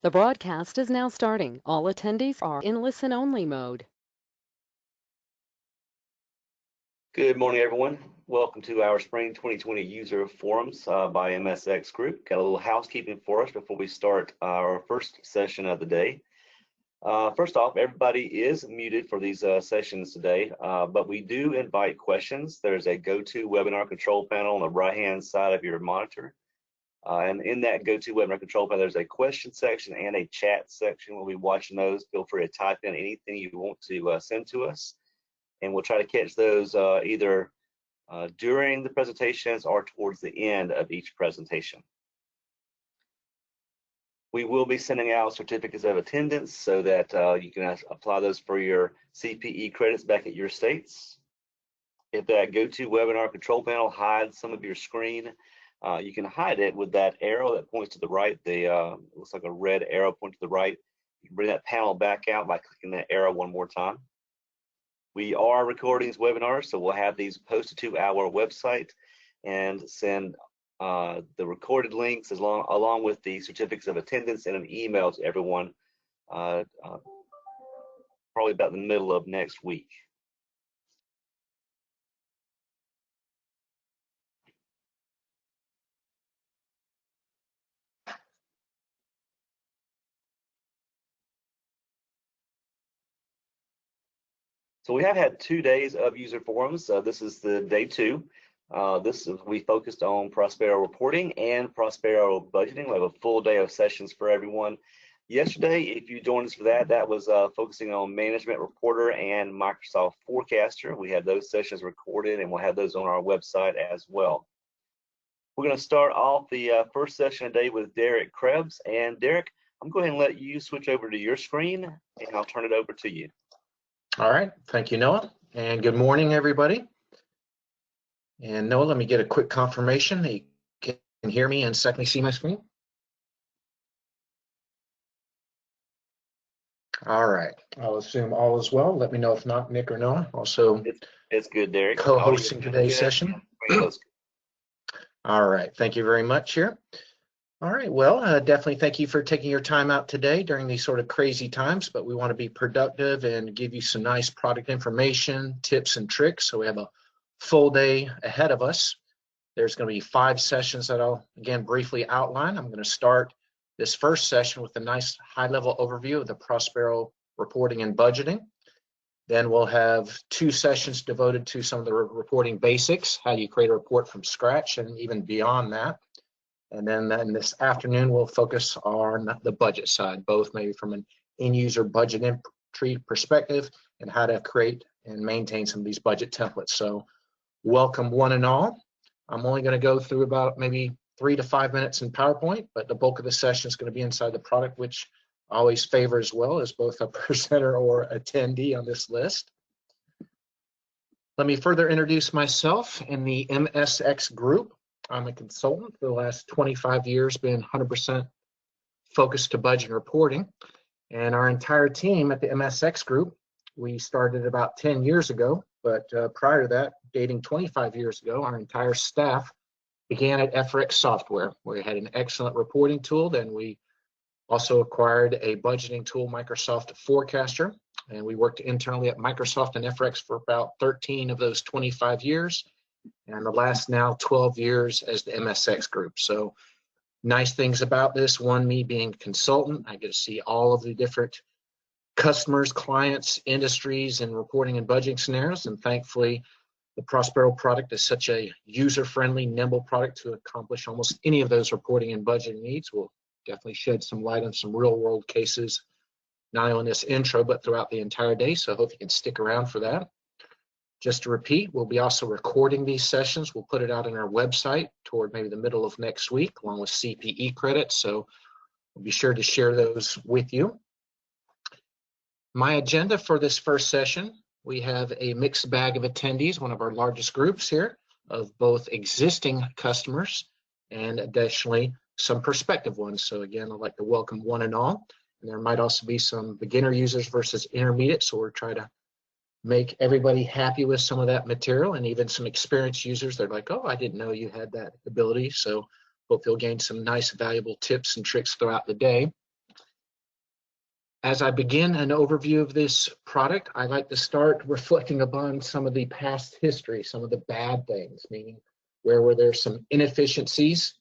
The broadcast is now starting. All attendees are in listen-only mode. Good morning, everyone. Welcome to our Spring 2020 User Forums by MSX Group. Got a little housekeeping for us before we start our first session of the day. First off, everybody is muted for these sessions today, but we do invite questions. There's a GoToWebinar control panel on the right-hand side of your monitor. And in that GoToWebinar control panel, there's a question section and a chat section. We'll be watching those. Feel free to type in anything you want to send to us, and we'll try to catch those either during the presentations or towards the end of each presentation. We will be sending out certificates of attendance so that you can apply those for your CPE credits back at your states. If that GoToWebinar control panel hides some of your screen, you can hide it with that arrow that points to the right. Looks like a red arrow pointing to the right. You can bring that panel back out by clicking that arrow one more time. We are recording these webinars, so we'll have these posted to our website and send the recorded links along with the certificates of attendance in an email to everyone probably about the middle of next week. So we have had 2 days of user forums. This is the day 2. We focused on Prospero reporting and Prospero budgeting. We have a full day of sessions for everyone. Yesterday, if you joined us for that, that was focusing on Management Reporter and Microsoft Forecaster. We had those sessions recorded, and we'll have those on our website as well. We're going to start off the first session today with Derek Krebs. And Derek, I'm going to let you switch over to your screen, and I'll turn it over to you. All right, thank you, Noah, and good morning, everybody. And Noah, let me get a quick confirmation that you can hear me and secondly see my screen. All right, I'll assume all is well. Let me know if not, Nick or Noah. Also, it's good, Derek. Co-hosting today's session. All right, thank you very much here. All right, well, definitely thank you for taking your time out today during these sort of crazy times, but we want to be productive and give you some nice product information, tips and tricks. So we have a full day ahead of us. There's going to be 5 sessions that I'll, again, briefly outline. I'm going to start this first session with a nice high-level overview of the Prospero reporting and budgeting. Then we'll have 2 sessions devoted to some of the reporting basics, how you create a report from scratch and even beyond that. And then this afternoon, we'll focus on the budget side, both maybe from an end-user budget entry perspective and how to create and maintain some of these budget templates. So welcome one and all. I'm only going to go through about maybe 3 to 5 minutes in PowerPoint, but the bulk of the session is going to be inside the product, which I always favor as well as both a presenter or attendee on this list. Let me further introduce myself in the MSX group. I'm a consultant for the last 25 years, been 100% focused to budget and reporting. And our entire team at the MSX group, we started about 10 years ago, but prior to that, dating 25 years ago, our entire staff began at FRX Software, where we had an excellent reporting tool. Then we also acquired a budgeting tool, Microsoft Forecaster, and we worked internally at Microsoft and FRX for about 13 of those 25 years. And the last now 12 years as the MSX group. So nice things about this, one, me being a consultant, I get to see all of the different customers, clients, industries, and reporting and budgeting scenarios. And thankfully, the Prospero product is such a user-friendly, nimble product to accomplish almost any of those reporting and budgeting needs. We'll definitely shed some light on some real-world cases, not only in this intro, but throughout the entire day. So I hope you can stick around for that. Just to repeat, we'll be also recording these sessions. We'll put it out on our website toward maybe the middle of next week, along with CPE credits. So we'll be sure to share those with you. My agenda for this first session, we have a mixed bag of attendees, one of our largest groups here, of both existing customers and additionally some prospective ones. So again, I'd like to welcome one and all. And there might also be some beginner users versus intermediate. So we're trying to make everybody happy with some of that material, and even some experienced users. They're like, oh, I didn't know you had that ability. So hope you'll gain some nice, valuable tips and tricks throughout the day. As I begin an overview of this product, I like to start reflecting upon some of the past history, some of the bad things, meaning where were there some inefficiencies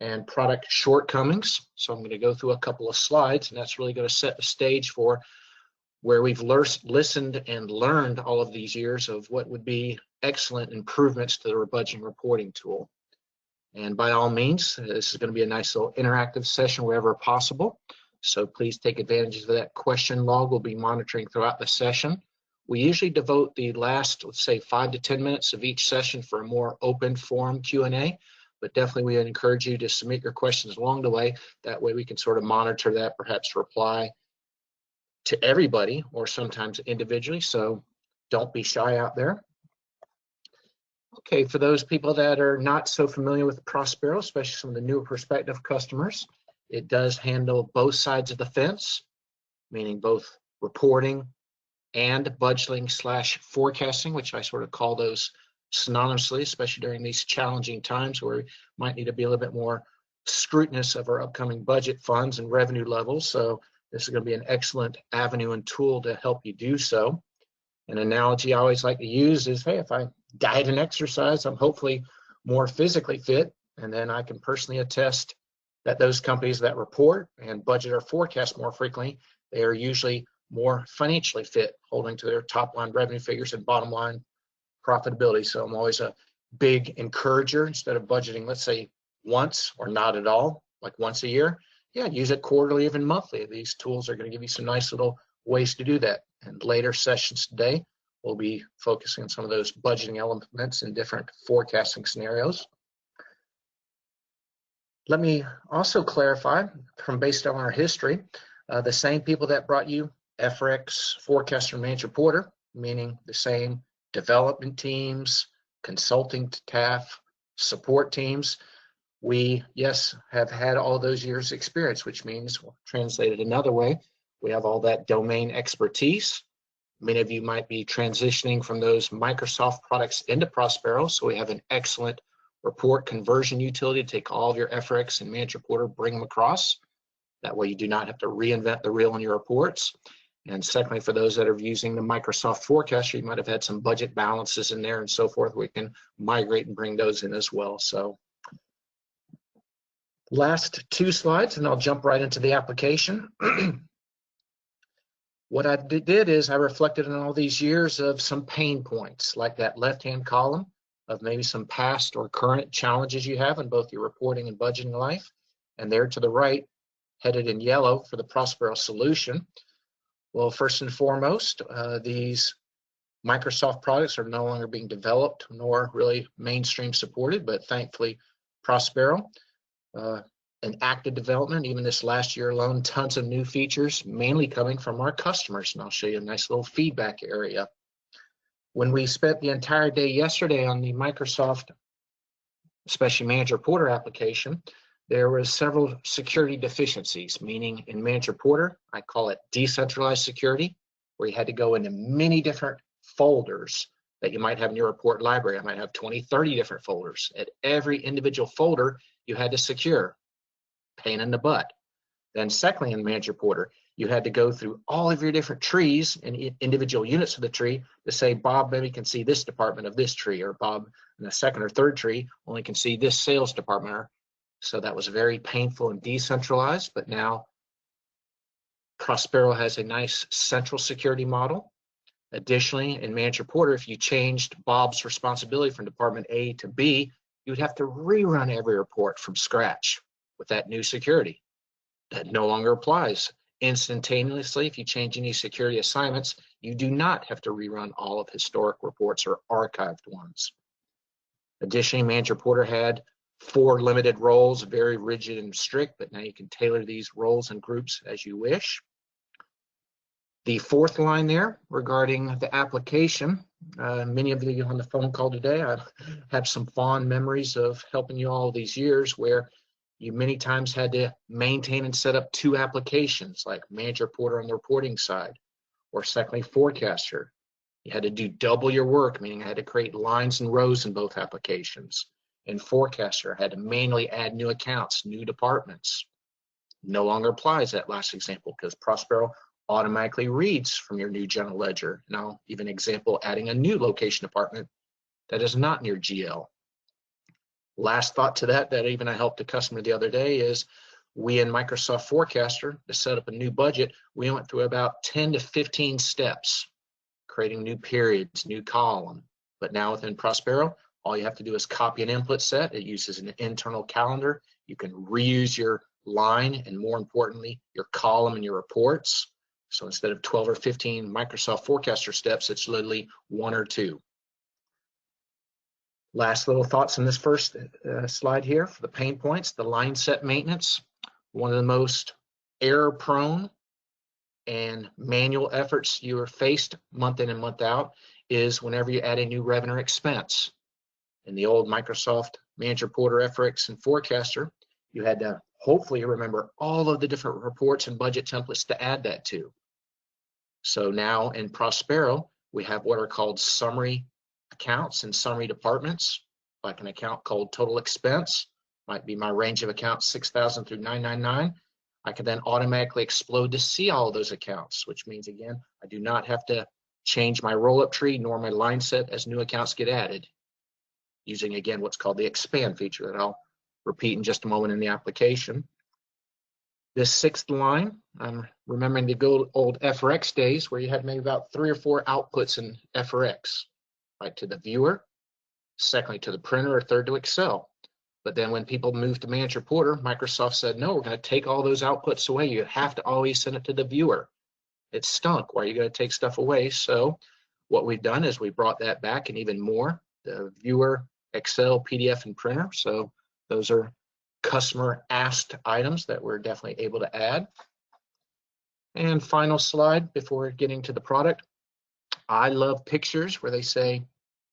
and product shortcomings. So I'm going to go through a couple of slides, and that's really going to set the stage for where we've listened and learned all of these years of what would be excellent improvements to the budgeting reporting tool. And by all means, this is going to be a nice little interactive session wherever possible. So please take advantage of that question log we'll be monitoring throughout the session. We usually devote the last, let's say, 5 to 10 minutes of each session for a more open forum Q&A, but definitely we encourage you to submit your questions along the way. That way we can sort of monitor that, perhaps reply to everybody or sometimes individually. So don't be shy out there. Okay, for those people that are not so familiar with Prospero, especially some of the newer prospective customers, it does handle both sides of the fence, meaning both reporting and budgeting / forecasting, which I sort of call those synonymously, especially during these challenging times where we might need to be a little bit more scrutinous of our upcoming budget funds and revenue levels. So this is going to be an excellent avenue and tool to help you do so. An analogy I always like to use is, hey, if I diet and exercise, I'm hopefully more physically fit, and then I can personally attest that those companies that report and budget or forecast more frequently, they are usually more financially fit, holding to their top line revenue figures and bottom line profitability. So I'm always a big encourager, instead of budgeting, let's say once or not at all, like once a year, yeah, use it quarterly, even monthly. These tools are going to give you some nice little ways to do that. And later sessions today, we'll be focusing on some of those budgeting elements in different forecasting scenarios. Let me also clarify, from based on our history, the same people that brought you FRX, Forecaster, and Managed Reporter, meaning the same development teams, consulting staff, support teams, we, yes, have had all those years experience, which means, well, translated another way, we have all that domain expertise. Many of you might be transitioning from those Microsoft products into Prospero, so we have an excellent report conversion utility to take all of your FRX and Managed Reporter, bring them across. That way you do not have to reinvent the wheel in your reports. And secondly, for those that are using the Microsoft Forecaster, you might have had some budget balances in there and so forth. We can migrate and bring those in as well. So last 2 slides, and I'll jump right into the application. What I did is I reflected on all these years of some pain points, like that left-hand column of maybe some past or current challenges you have in both your reporting and budgeting life. And there to the right, headed in yellow for the Prospero solution. Well, first and foremost, these Microsoft products are no longer being developed nor really mainstream supported, but thankfully Prospero, an active development, even this last year alone, tons of new features, mainly coming from our customers. And I'll show you a nice little feedback area. When we spent the entire day yesterday on the Microsoft, especially Managed Reporter application, there were several security deficiencies, meaning in Managed Reporter, I call it decentralized security, where you had to go into many different folders that you might have in your report library. I might have 20, 30 different folders. At every individual folder, you had to secure. Pain in the butt. Then secondly, in Managed Reporter, you had to go through all of your different trees and individual units of the tree to say, Bob maybe can see this department of this tree, or Bob in the second or third tree only can see this sales department. So that was very painful and decentralized, but now Prospero has a nice central security model. Additionally, in Managed Reporter, if you changed Bob's responsibility from Department A to B, you would have to rerun every report from scratch with that new security. That no longer applies. Instantaneously, if you change any security assignments, you do not have to rerun all of historic reports or archived ones. Additionally, Managed Reporter had 4 limited roles, very rigid and strict, but now you can tailor these roles and groups as you wish. The fourth line there regarding the application, many of you on the phone call today, I have some fond memories of helping you all these years where you many times had to maintain and set up 2 applications, like Managed Reporter on the reporting side, or secondly, Forecaster. You had to do double your work, meaning I had to create lines and rows in both applications. In Forecaster, I had to manually add new accounts, new departments. No longer applies that last example because Prospero automatically reads from your new general ledger. Now, even example, adding a new location department that is not in your GL. Last thought to that even I helped a customer the other day is we in Microsoft Forecaster to set up a new budget, we went through about 10 to 15 steps, creating new periods, new column. But now within Prospero, all you have to do is copy an input set. It uses an internal calendar. You can reuse your line and more importantly, your column and your reports. So instead of 12 or 15 Microsoft Forecaster steps, it's literally 1 or 2. Last little thoughts on this first slide here for the pain points, the line set maintenance. One of the most error prone and manual efforts you are faced month in and month out is whenever you add a new revenue or expense. In the old Microsoft Manager, Porter, FX, and Forecaster, you had to hopefully remember all of the different reports and budget templates to add that to. So now in Prospero, we have what are called summary accounts and summary departments, like an account called total expense, might be my range of accounts 6,000 through 999. I can then automatically explode to see all those accounts, which means again, I do not have to change my roll-up tree nor my line set as new accounts get added, using again what's called the expand feature that I'll repeat in just a moment in the application. This sixth line, I'm remembering the good old FRX days where you had maybe about 3 or 4 outputs in FRX, right, to the viewer, secondly to the printer, or third to Excel. But then when people moved to Manager Porter, Microsoft said, no, we're going to take all those outputs away. You have to always send it to the viewer. It stunk. Why are you going to take stuff away? So what we've done is we brought that back and even more, the viewer, Excel, PDF, and printer. So those are customer asked items that we're definitely able to add. And final slide before getting to the product. I love pictures where they say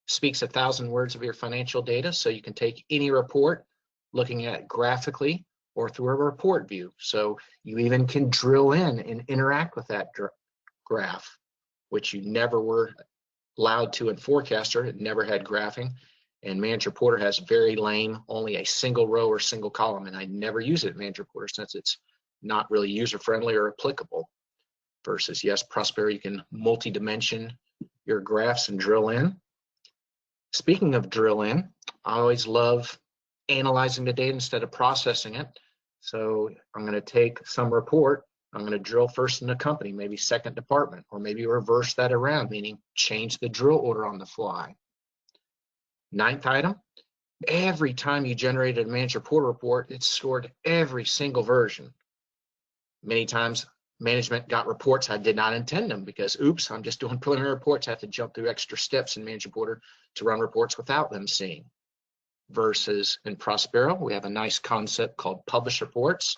speaks 1,000 words of your financial data. So you can take any report looking at it graphically or through a report view. So you even can drill in and interact with that graph, which you never were allowed to in Forecaster. It never had graphing. And Manager Porter has very lame, only a single row or single column, and I never use it in Manager Porter since it's not really user-friendly or applicable. Versus, yes, Prospero, you can multi-dimension your graphs and drill in. Speaking of drill in, I always love analyzing the data instead of processing it. So I'm going to take some report, I'm going to drill first in the company, maybe second department, or maybe reverse that around, meaning change the drill order on the fly. Ninth item, every time you generated a Manager Porter report, it stored every single version. Many times management got reports I did not intend them because, oops, I'm just doing preliminary reports. I have to jump through extra steps in Manager Porter to run reports without them seeing. Versus in Prospero, we have a nice concept called publish reports.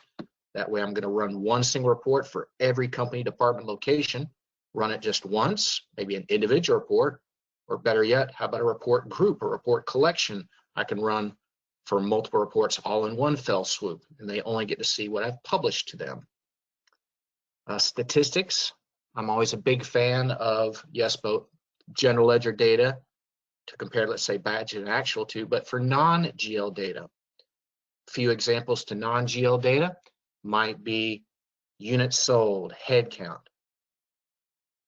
That way I'm going to run one single report for every company, department, location, run it just once, maybe an individual report, or better yet, how about a report group or report collection I can run for multiple reports all in one fell swoop, and they only get to see what I've published to them. Statistics, I'm always a big fan of, yes, both general ledger data to compare, let's say, budget and actual to, but for non-GL data. A few examples to non-GL data might be units sold, head count.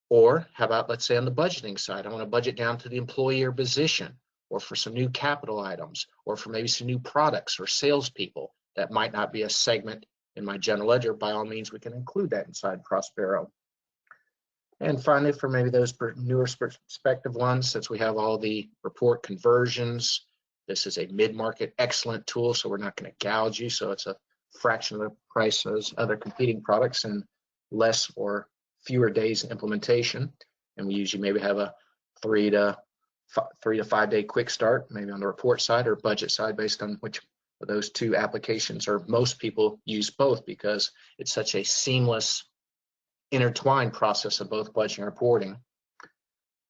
Or how about, let's say on the budgeting side, I want to budget down to the employee or position, or for some new capital items, or for maybe some new products or salespeople. That might not be a segment in my general ledger. By all means, we can include that inside Prospero. And finally, for maybe those newer perspective ones, since we have all the report conversions, this is a mid-market excellent tool, so we're not going to gouge you. So it's a fraction of the price as other competing products and less or fewer days implementation. And we usually maybe have a 3 to 5 day quick start, maybe on the report side or budget side, based on which of those two applications, or most people use both because it's such a seamless intertwined process of both budgeting and reporting.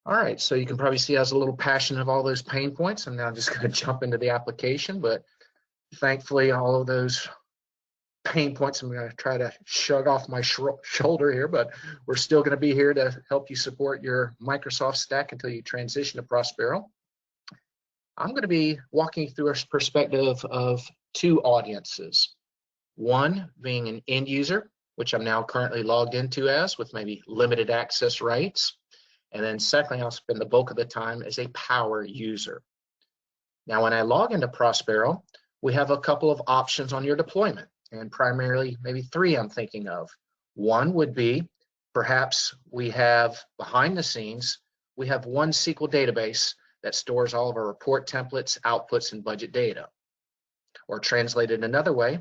All right, so you can probably see I was a little passionate of all those pain points. I'm now just going to jump into the application, but thankfully all of those pain points I'm going to try to shrug off my shoulder here, but we're still going to be here to help you support your Microsoft stack until you transition to Prospero. I'm going to be walking through a perspective of two audiences. One being an end user, which I'm now currently logged into as with maybe limited access rights. And then secondly, I'll spend the bulk of the time as a power user. Now, when I log into Prospero, we have a couple of options on your deployment, and primarily maybe three I'm thinking of. One would be perhaps we have behind the scenes, we have one SQL database that stores all of our report templates, outputs, and budget data. Or translated another way,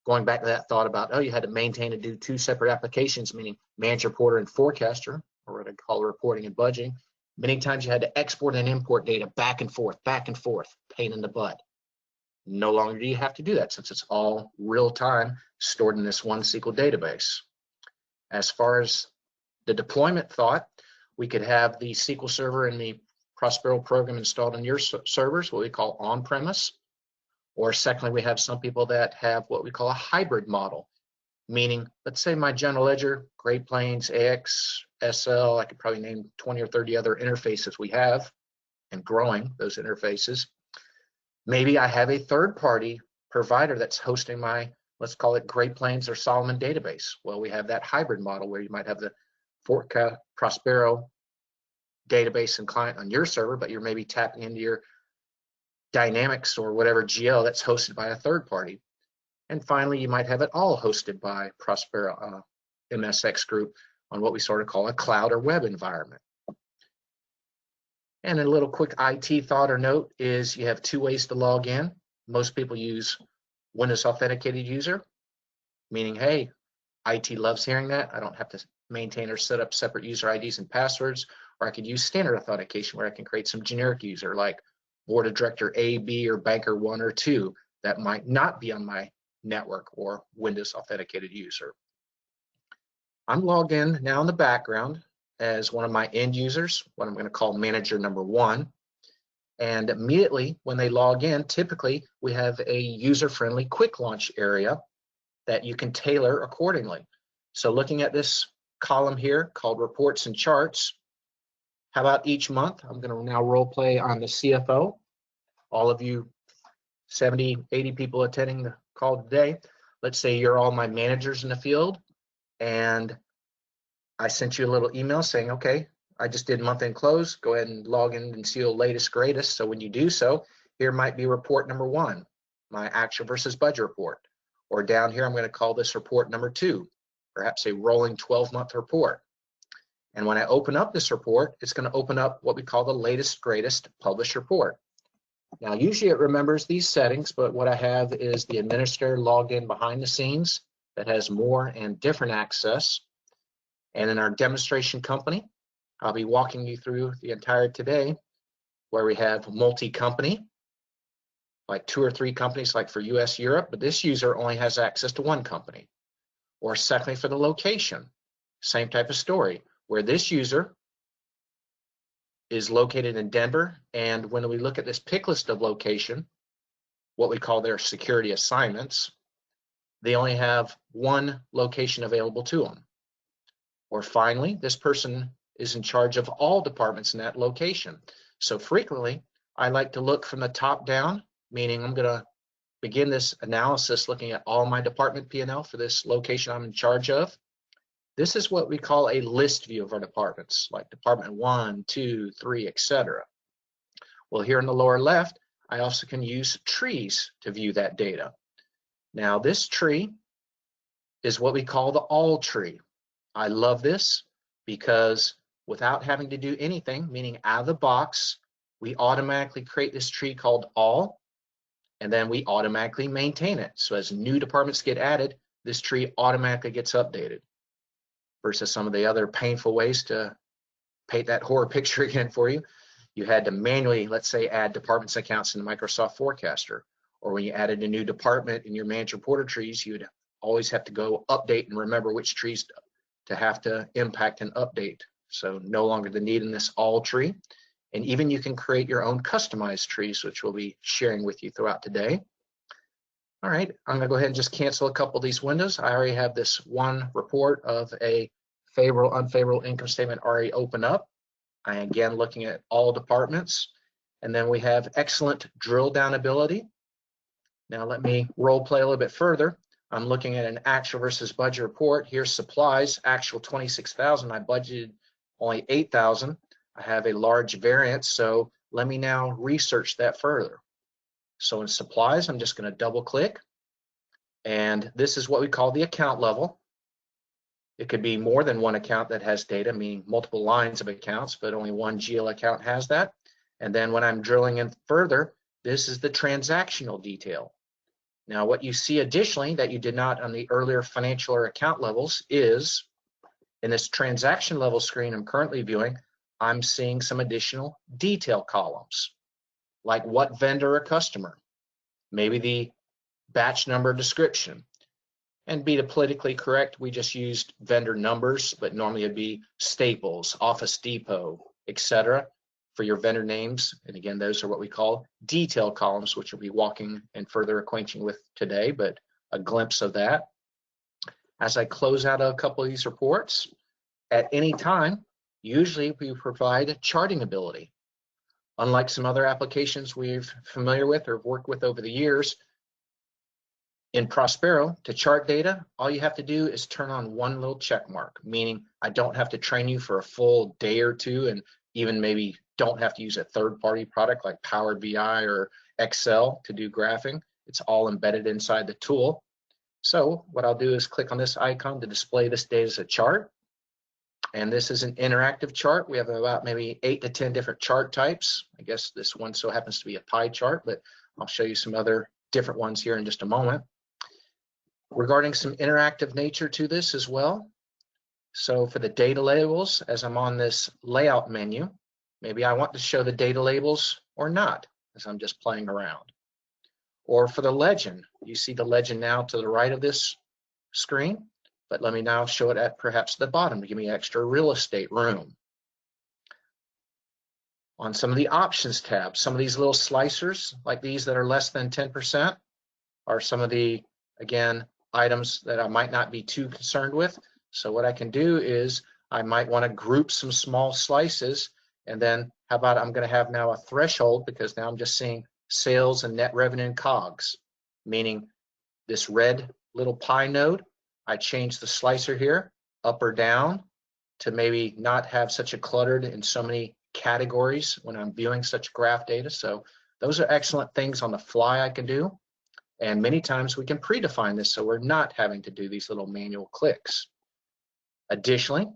going back to that thought about, oh, you had to maintain and do two separate applications, meaning manager, reporter, and forecaster, or what I call reporting and budgeting. Many times you had to export and import data back and forth, pain in the butt. No longer do you have to do that since it's all real time stored in this one SQL database. As far as the deployment thought, we could have the SQL Server and the Prospero program installed on your servers, what we call on-premise. Or secondly, we have some people that have what we call a hybrid model, meaning, let's say my general ledger, Great Plains, AX, SL, I could probably name 20 or 30 other interfaces we have, and growing those interfaces. Maybe I have a third-party provider that's hosting my, let's call it Great Plains or Solomon database. Well, we have that hybrid model where you might have the Prospero database and client on your server, but you're maybe tapping into your Dynamics or whatever GL that's hosted by a third party. And finally, you might have it all hosted by Prospero MSX group on what we sort of call a cloud or web environment. And a little quick IT thought or note is you have two ways to log in. Most people use Windows Authenticated User, meaning, hey, IT loves hearing that. I don't have to maintain or set up separate user IDs and passwords, or I could use standard authentication where I can create some generic user like Board of Director A, B, or Banker 1 or 2 that might not be on my network or Windows Authenticated User. I'm logged in now in the background as one of my end users, what I'm going to call manager number 1. And immediately when they log in, typically we have a user-friendly quick launch area that you can tailor accordingly. So looking at this column here called reports and charts, how about each month? I'm going to now role play on the CFO. All of you 70, 80 people attending the call today, let's say you're all my managers in the field, and I sent you a little email saying, okay, I just did month-end close. Go ahead and log in and see the latest, greatest. So when you do so, here might be report number 1, my actual versus budget report. Or down here, I'm going to call this report number 2, perhaps a rolling 12-month report. And when I open up this report, it's going to open up what we call the latest, greatest published report. Now, usually it remembers these settings, but what I have is the administrator logged in behind the scenes that has more and different access. And in our demonstration company, I'll be walking you through the entire today where we have multi-company, like 2 or 3 companies like for US, Europe, but this user only has access to 1 company. Or secondly, for the location, same type of story, where this user is located in Denver, and when we look at this pick list of location, what we call their security assignments, they only have 1 location available to them. Or finally, this person is in charge of all departments in that location. So frequently, I like to look from the top down, meaning I'm going to begin this analysis looking at all my department P&L for this location I'm in charge of. This is what we call a list view of our departments, like department 1, 2, 3, etc. Well, here in the lower left, I also can use trees to view that data. Now, this tree is what we call the all tree. I love this because without having to do anything, meaning out of the box, we automatically create this tree called all, and then we automatically maintain it. So as new departments get added, this tree automatically gets updated. Versus some of the other painful ways to paint that horror picture again for you. You had to manually, let's say, add departments accounts in Microsoft Forecaster. Or when you added a new department in your manager reporter trees, you'd always have to go update and remember which trees to have to impact and update. So no longer the need in this all tree. And even you can create your own customized trees, which we'll be sharing with you throughout today. All right, I'm going to go ahead and just cancel a couple of these windows. I already have this one report of a favorable, unfavorable income statement already open up. I am again looking at all departments. And then we have excellent drill down ability. Now let me role play a little bit further. I'm looking at an actual versus budget report. Here's supplies, actual 26,000. I budgeted only 8,000. I have a large variance, so let me now research that further. So in supplies, I'm just going to double click, and this is what we call the account level. It could be more than one account that has data, meaning multiple lines of accounts, but only one GL account has that. And then when I'm drilling in further, this is the transactional detail. Now, what you see additionally that you did not on the earlier financial or account levels is in this transaction level screen I'm currently viewing, I'm seeing some additional detail columns, like what vendor or customer, maybe the batch number description. And be politically correct, we just used vendor numbers, but normally it'd be Staples, Office Depot, etc. for your vendor names. And again, those are what we call detail columns, which we'll be walking and further acquainting with today, but a glimpse of that. As I close out a couple of these reports, at any time, usually we provide charting ability. Unlike some other applications we're familiar with or worked with over the years, in Prospero, to chart data, all you have to do is turn on one little check mark, meaning I don't have to train you for a full day or two, and even maybe don't have to use a third-party product like Power BI or Excel to do graphing. It's all embedded inside the tool. So what I'll do is click on this icon to display this data as a chart. And this is an interactive chart. We have about maybe 8 to 10 different chart types. I guess this one so happens to be a pie chart, but I'll show you some other different ones here in just a moment. Regarding some interactive nature to this as well. So for the data labels, as I'm on this layout menu, maybe I want to show the data labels or not, as I'm just playing around. Or for the legend, you see the legend now to the right of this screen, but let me now show it at perhaps the bottom to give me extra real estate room. On some of the options tabs, some of these little slicers, like these that are less than 10%, are some of the, again, items that I might not be too concerned with. So what I can do is I might want to group some small slices, and then how about I'm going to have now a threshold, because now I'm just seeing sales and net revenue and COGS, meaning this red little pie node, I change the slicer here up or down to maybe not have such a cluttered in so many categories when I'm viewing such graph data. So those are excellent things on the fly I can do. And many times we can predefine this so we're not having to do these little manual clicks. Additionally,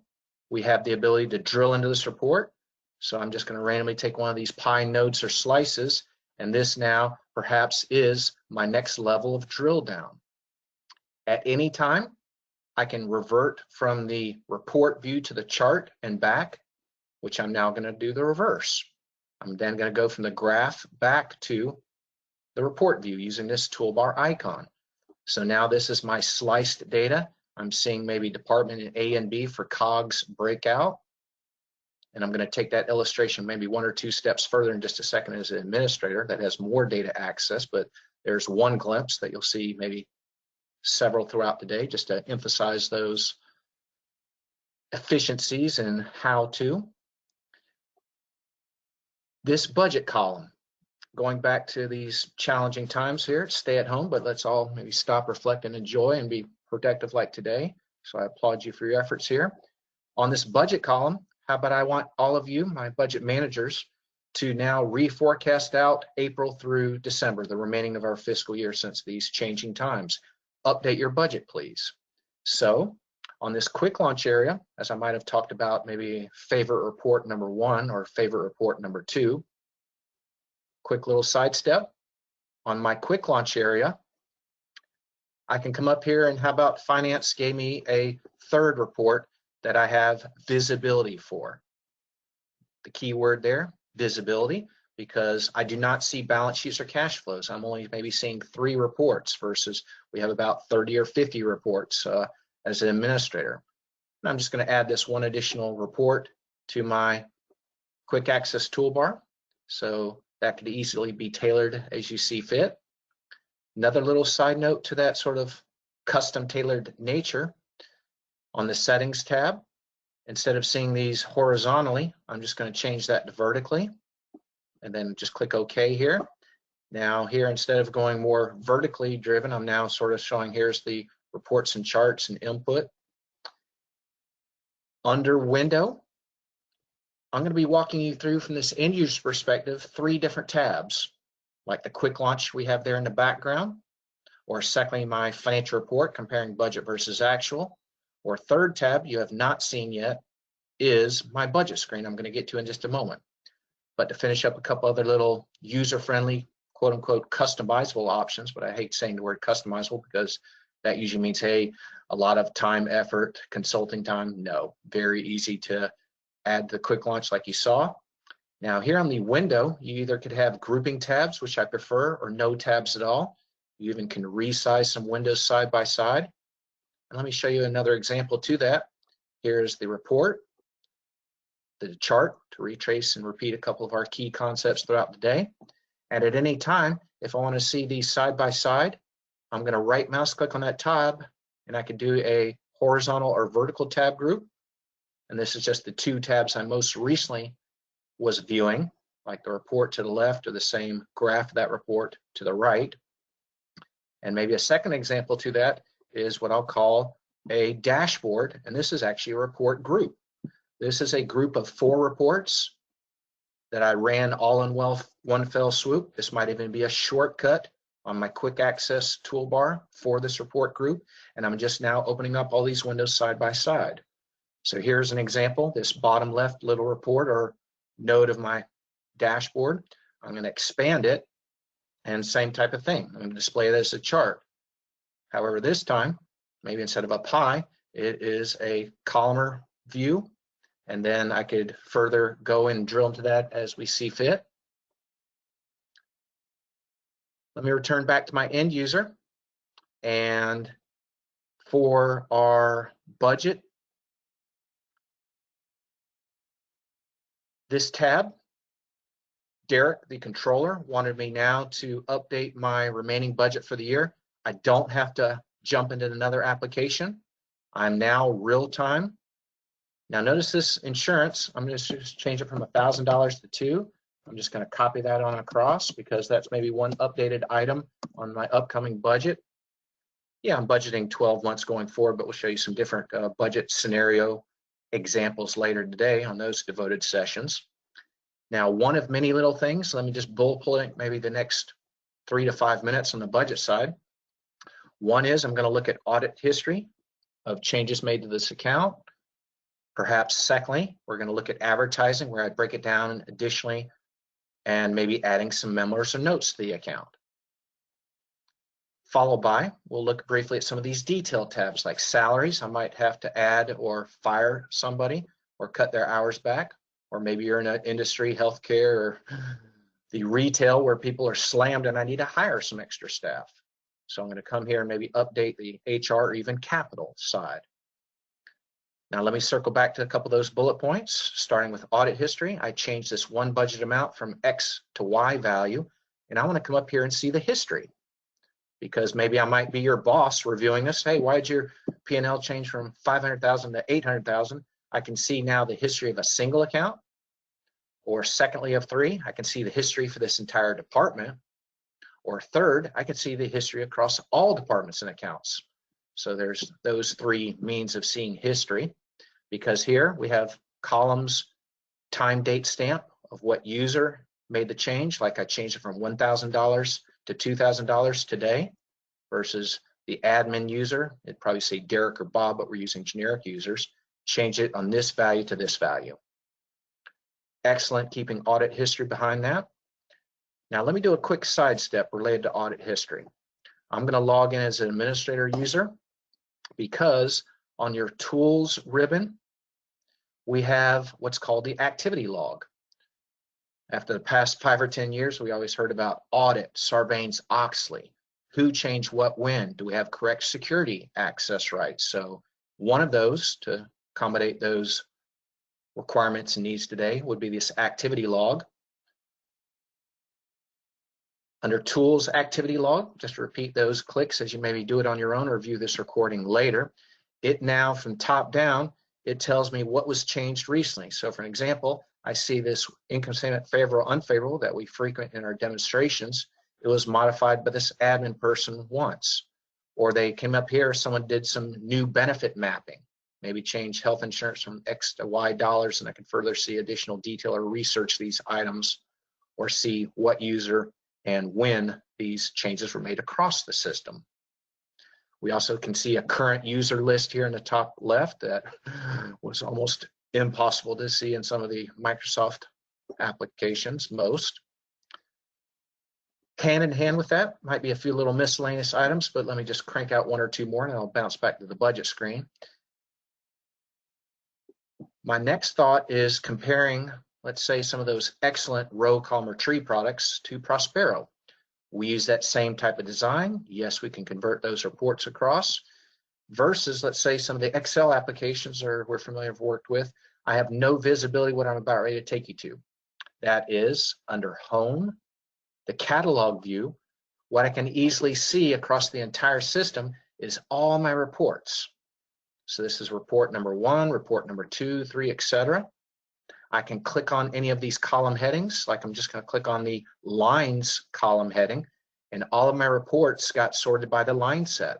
we have the ability to drill into this report. So I'm just going to randomly take one of these pie nodes or slices, and this now perhaps is my next level of drill down. At any time, I can revert from the report view to the chart and back, which I'm now going to do the reverse. I'm then going to go from the graph back to the report view using this toolbar icon. So now this is my sliced data. I'm seeing maybe department A and B for COGS breakout. And I'm going to take that illustration maybe 1 or 2 steps further in just a second as an administrator that has more data access, but there's one glimpse that you'll see maybe several throughout the day just to emphasize those efficiencies and how to. This budget column, going back to these challenging times here, stay at home, but let's all maybe stop, reflect, and enjoy and be productive like today. So I applaud you for your efforts here. On this budget column, how about I want all of you, my budget managers, to now reforecast out April through December, the remaining of our fiscal year since these changing times. Update your budget, please. So on this quick launch area, as I might have talked about, maybe favorite report number 1 or favorite report number 2, quick little sidestep. On my quick launch area, I can come up here and how about finance gave me a third report that I have visibility for. The key word there, visibility, because I do not see balance sheets or cash flows. I'm only maybe seeing 3 reports versus we have about 30 or 50 reports as an administrator. And I'm just going to add this one additional report to my quick access toolbar. So that could easily be tailored as you see fit. Another little side note to that sort of custom tailored nature, on the settings tab, instead of seeing these horizontally, I'm just going to change that to vertically and then just click OK here. Now here, instead of going more vertically driven, I'm now sort of showing here's the reports and charts and input. Under window, I'm going to be walking you through from this end user perspective 3 different tabs, like the quick launch we have there in the background, or secondly, my financial report comparing budget versus actual, or third tab you have not seen yet is my budget screen I'm going to get to in just a moment. But to finish up a couple other little user-friendly, quote unquote, customizable options, but I hate saying the word customizable because that usually means, hey, a lot of time, effort, consulting time. No, very easy to add the quick launch like you saw. Now here on the window, you either could have grouping tabs, which I prefer, or no tabs at all. You even can resize some windows side by side. And let me show you another example to that. Here's the report, the chart to retrace and repeat a couple of our key concepts throughout the day. And at any time, if I want to see these side by side, I'm going to right mouse click on that tab and I can do a horizontal or vertical tab group. And this is just the 2 tabs I most recently was viewing, like the report to the left or the same graph of that report to the right. And maybe a second example to that is what I'll call a dashboard. And this is actually a report group. This is a group of 4 reports that I ran all in one fell swoop. This might even be a shortcut on my quick access toolbar for this report group. And I'm just now opening up all these windows side by side. So here's an example, this bottom left little report or node of my dashboard. I'm going to expand it and same type of thing. I'm going to display it as a chart. However, this time, maybe instead of up high, it is a columnar view. And then I could further go and drill into that as we see fit. Let me return back to my end user. And for our budget, this tab, Derek, the controller, wanted me now to update my remaining budget for the year. I don't have to jump into another application. I'm now real time. Now notice this insurance, I'm going to just change it from $1,000 to 2. I'm just going to copy that on across because that's maybe one updated item on my upcoming budget. Yeah, I'm budgeting 12 months going forward, but we'll show you some different budget scenario examples later today on those devoted sessions. Now, one of many little things, let me just bullet point maybe the next 3 to 5 minutes on the budget side. One is I'm going to look at audit history of changes made to this account. Perhaps secondly, we're going to look at advertising where I break it down additionally and maybe adding some memos or notes to the account. Followed by, we'll look briefly at some of these detail tabs like salaries. I might have to add or fire somebody or cut their hours back. Or maybe you're in an industry, healthcare, or the retail where people are slammed and I need to hire some extra staff. So I'm going to come here and maybe update the HR or even capital side. Now let me circle back to a couple of those bullet points, starting with audit history. I changed this one budget amount from X to Y value, and I want to come up here and see the history because maybe I might be your boss reviewing this. Hey, why did your P&L change from 500,000 to 800,000? I can see now the history of a single account, or secondly of 3, I can see the history for this entire department, or third, I can see the history across all departments and accounts. So there's those 3 means of seeing history. Because here we have columns, time date stamp of what user made the change, like I changed it from $1,000 to $2,000 today versus the admin user, it'd probably say Derek or Bob, but we're using generic users, change it on this value to this value. Excellent, keeping audit history behind that. Now let me do a quick sidestep related to audit history. I'm going to log in as an administrator user because on your tools ribbon, we have what's called the activity log. After the past 5 or 10 years, we always heard about audit, Sarbanes-Oxley, who changed what when, do we have correct security access rights? So one of those to accommodate those requirements and needs today would be this activity log. Under tools activity log, just repeat those clicks as you maybe do it on your own or view this recording later. It now from top down, it tells me what was changed recently. So for an example, I see this income statement favorable, unfavorable that we frequent in our demonstrations. it was modified by this admin person once. Or they came up here, someone did some new benefit mapping, maybe change health insurance from X to Y dollars, and I can further see additional detail or research these items or see what user and when these changes were made across the system. We also can see a current user list here in the top left that was almost impossible to see in some of the Microsoft applications, most. Hand in hand with that might be a few little miscellaneous items, but let me just crank out one or two more and I'll bounce back to the budget screen. My next thought is comparing, let's say, some of those excellent row, column, or tree products to Prospero. We use that same type of design. Yes, we can convert those reports across versus, let's say, some of the Excel applications we're familiar with, worked with. I have no visibility what I'm about ready to take you to. That is under Home, the catalog view. What I can easily see across the entire system is all my reports. So this is report number 1, report number 2, 3, etc. I can click on any of these column headings, like I'm just going to click on the lines column heading, and all of my reports got sorted by the line set.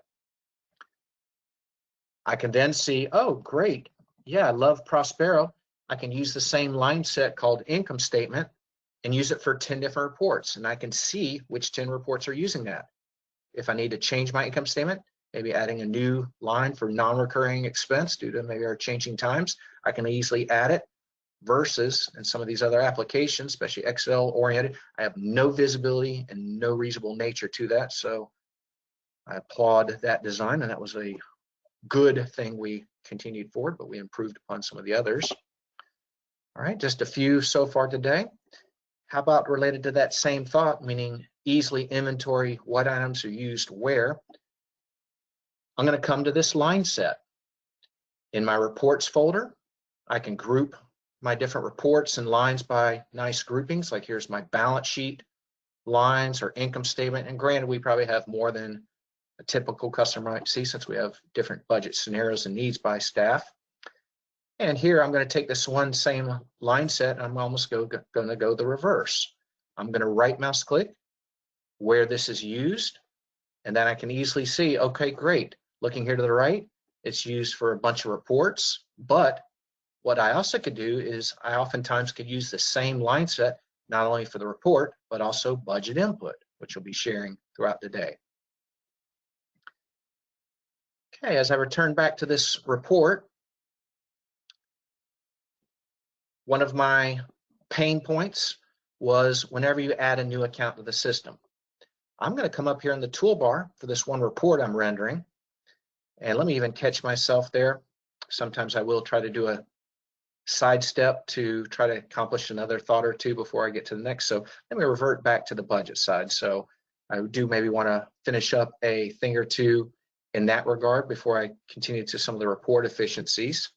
I can then see, oh, great. Yeah, I love Prospero. I can use the same line set called income statement and use it for 10 different reports. And I can see which 10 reports are using that. If I need to change my income statement, maybe adding a new line for non-recurring expense due to maybe our changing times, I can easily add it. Versus in some of these other applications, especially Excel oriented, I have no visibility and no reasonable nature to that. So I applaud that design, and that was a good thing we continued forward, but we improved upon some of the others. All right, just a few so far today. How about related to that same thought, meaning easily inventory what items are used where? I'm going to come to this line set. In my reports folder, I can group my different reports and lines by nice groupings, like here's my balance sheet lines or income statement. And granted, we probably have more than a typical customer might see since we have different budget scenarios and needs by staff. And here I'm going to take this one same line set, and I'm almost going to go the reverse. I'm going to right mouse click where this is used, and then I can easily see, okay, great. Looking here to the right, it's used for a bunch of reports, but what I also could do is I oftentimes could use the same line set, not only for the report, but also budget input, which we'll be sharing throughout the day. Okay, as I return back to this report, one of my pain points was whenever you add a new account to the system. I'm going to come up here in the toolbar for this one report I'm rendering, and let me even catch myself there. Sometimes I will try to do a sidestep to try to accomplish another thought or two before I get to the next. So let me revert back to the budget side. So I do maybe want to finish up a thing or two in that regard before I continue to some of the report efficiencies.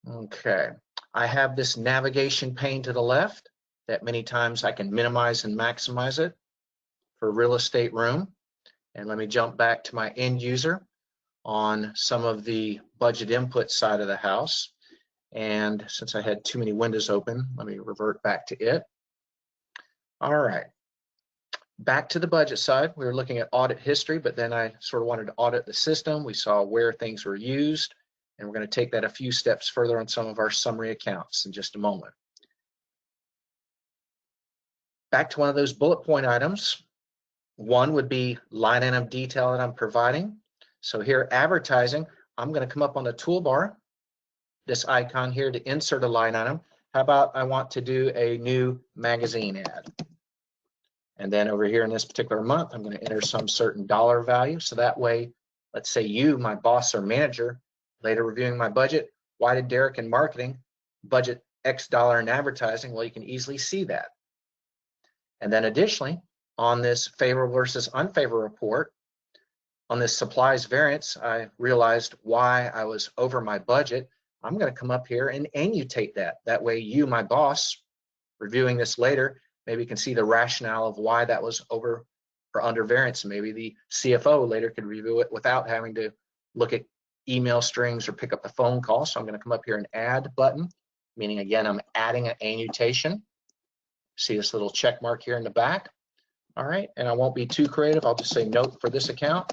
Okay, I have this navigation pane to the left that many times I can minimize and maximize it for real estate room. And let me jump back to my end user on some of the budget input side of the house. And since I had too many windows open, let me revert back to it. All right, back to the budget side. We were looking at audit history, but then I sort of wanted to audit the system. We saw where things were used, and we're going to take that a few steps further on some of our summary accounts in just a moment. Back to one of those bullet point items. One would be line item detail that I'm providing. So here, advertising, I'm going to come up on the toolbar, this icon here to insert a line item. How about I want to do a new magazine ad? And then over here in this particular month, I'm going to enter some certain dollar value. So that way, let's say you, my boss or manager, later reviewing my budget, why did Derek in marketing budget X dollar in advertising? Well, you can easily see that. And then additionally, on this favorable versus unfavorable report, on this supplies variance, I realized why I was over my budget. I'm going to come up here and annotate that. That way you, my boss, reviewing this later, maybe can see the rationale of why that was over or under variance. Maybe the CFO later could review it without having to look at email strings or pick up the phone call. So I'm going to come up here and add button, meaning again, I'm adding an annotation. See this little check mark here in the back. All right, and I won't be too creative. I'll just say note for this account.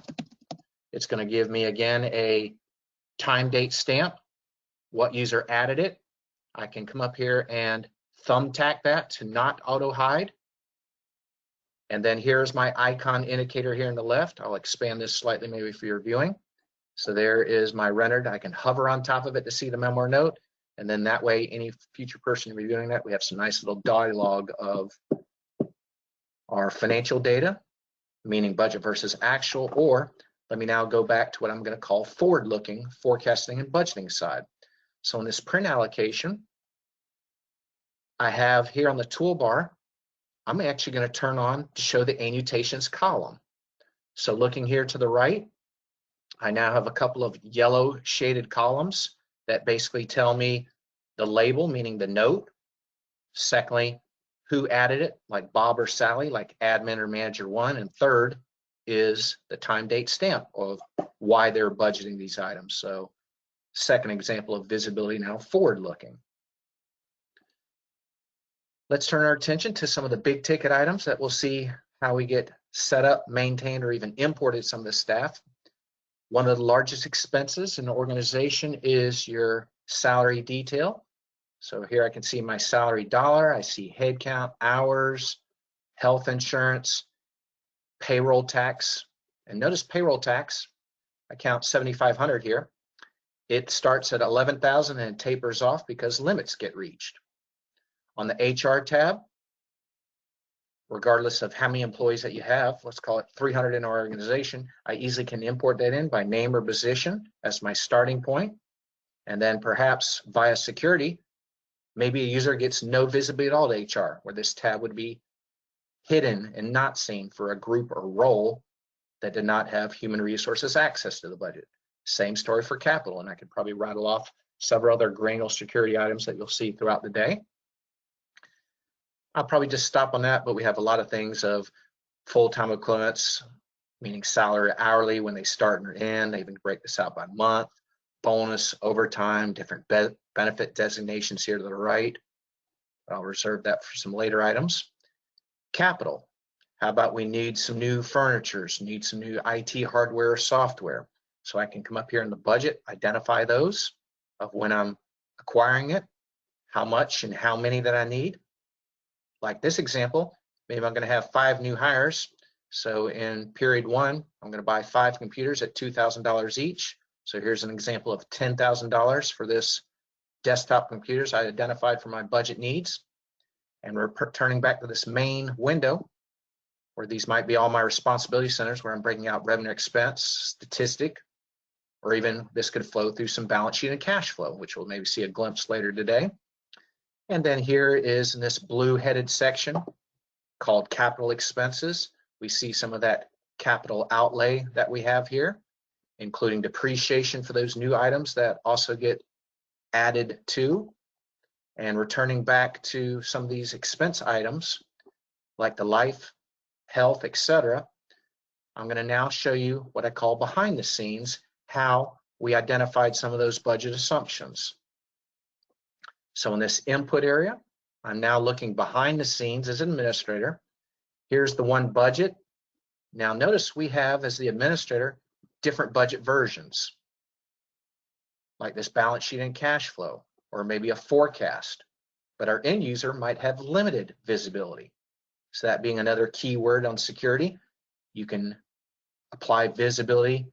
It's going to give me again a time date stamp, what user added it. I can come up here and thumbtack that to not auto hide. And then here's my icon indicator here on the left. I'll expand this slightly maybe for your viewing. So there is my rendered. I can hover on top of it to see the memo or note. And then that way, any future person reviewing that, we have some nice little dialogue of our financial data, meaning budget versus actual, or let me now go back to what I'm going to call forward-looking forecasting and budgeting side. So in this print allocation, I have here on the toolbar, I'm actually going to turn on to show the annotations column. So looking here to the right, I now have a couple of yellow shaded columns that basically tell me the label, meaning the note. Secondly, who added it, like Bob or Sally, like admin or manager one. And third is the time date stamp of why they're budgeting these items. So second example of visibility now forward looking. Let's turn our attention to some of the big ticket items that we'll see how we get set up, maintained, or even imported some of the staff. One of the largest expenses in the organization is your salary detail. So here I can see my salary dollar, I see headcount, hours, health insurance, payroll tax. And notice payroll tax, I count 7,500 here. It starts at 11,000 and tapers off because limits get reached. On the HR tab, regardless of how many employees that you have, let's call it 300 in our organization, I easily can import that in by name or position as my starting point. And then perhaps via security, maybe a user gets no visibility at all to HR, where this tab would be hidden and not seen for a group or role that did not have human resources access to the budget. Same story for capital, and I could probably rattle off several other granular security items that you'll see throughout the day. I'll probably just stop on that, but we have a lot of things of full-time equivalents, meaning salary hourly when they start and end. They even break this out by month, bonus, overtime, different benefit designations here to the right. I'll reserve that for some later items. Capital. How about we need some new furniture, need some new IT hardware or software. So I can come up here in the budget, identify those of when I'm acquiring it, how much and how many that I need. Like this example, maybe I'm going to have 5 new hires. So in period 1, I'm going to buy 5 computers at $2,000 each. So here's an example of $10,000 for this desktop computers I identified for my budget needs. And we're turning back to this main window where these might be all my responsibility centers where I'm breaking out revenue expense, statistic, or even this could flow through some balance sheet and cash flow, which we'll maybe see a glimpse later today. And then here is in this blue headed section called capital expenses. We see some of that capital outlay that we have here, including depreciation for those new items that also get added to. And returning back to some of these expense items like the life, health, etc. I'm going to now show you what I call behind the scenes, how we identified some of those budget assumptions. So in this input area, I'm now looking behind the scenes as an administrator. Here's the one budget. Now notice we have, as the administrator, different budget versions, like this balance sheet and cash flow, or maybe a forecast. But our end user might have limited visibility. So that being another key word on security, you can apply visibility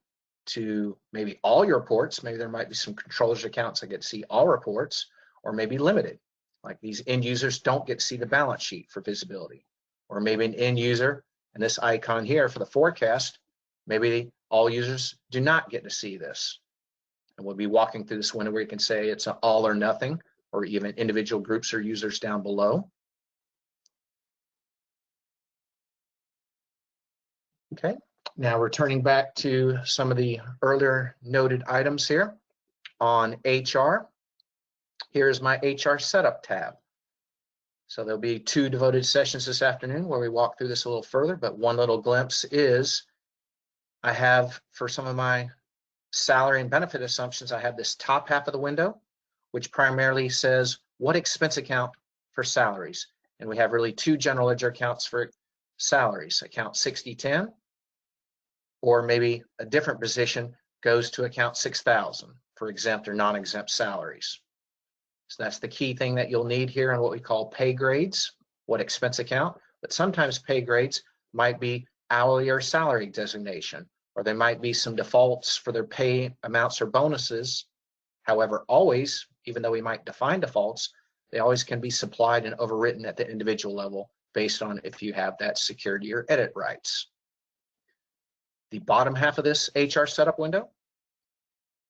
to maybe all your reports. Maybe there might be some controllers accounts that get to see all reports, or maybe limited. Like these end users don't get to see the balance sheet for visibility. Or maybe an end user, and this icon here for the forecast, maybe all users do not get to see this. And we'll be walking through this window where you can say it's an all or nothing, or even individual groups or users down below. Okay, now returning back to some of the earlier noted items here on HR. Here's my HR setup tab. So there'll be 2 devoted sessions this afternoon where we walk through this a little further, but one little glimpse is I have, for some of my salary and benefit assumptions, I have this top half of the window, which primarily says what expense account for salaries. And we have really 2 general ledger accounts for salaries, account 6010, or maybe a different position goes to account 6000 for exempt or non-exempt salaries. So that's the key thing that you'll need here on what we call pay grades, what expense account, but sometimes pay grades might be hourly or salary designation, or there might be some defaults for their pay amounts or bonuses. However, always, even though we might define defaults, they always can be supplied and overwritten at the individual level based on if you have that security or edit rights. The bottom half of this HR setup window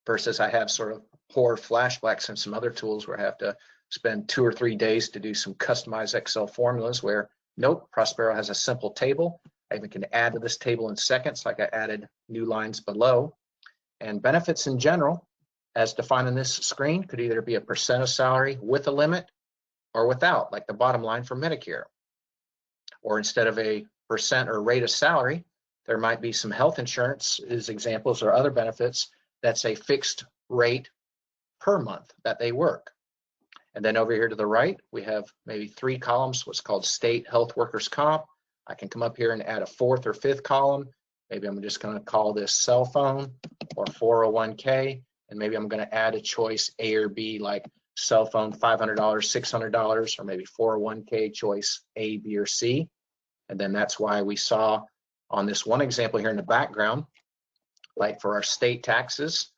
versus I have sort of horror flashbacks and some other tools where I have to spend 2 or 3 days to do some customized Excel formulas where, nope, Prospero has a simple table. I even can add to this table in seconds, like I added new lines below. And benefits in general, as defined on this screen, could either be a percent of salary with a limit or without, like the bottom line for Medicare. Or instead of a percent or rate of salary, there might be some health insurance as examples or other benefits that's a fixed rate per month that they work. And then over here to the right, we have maybe 3 columns, what's called state health workers comp. I can come up here and add a 4th or 5th column. Maybe I'm just going to call this cell phone or 401k. And maybe I'm going to add a choice A or B, like cell phone $500, $600, or maybe 401k choice A, B, or C. And then that's why we saw on this one example here in the background, like for our state taxes,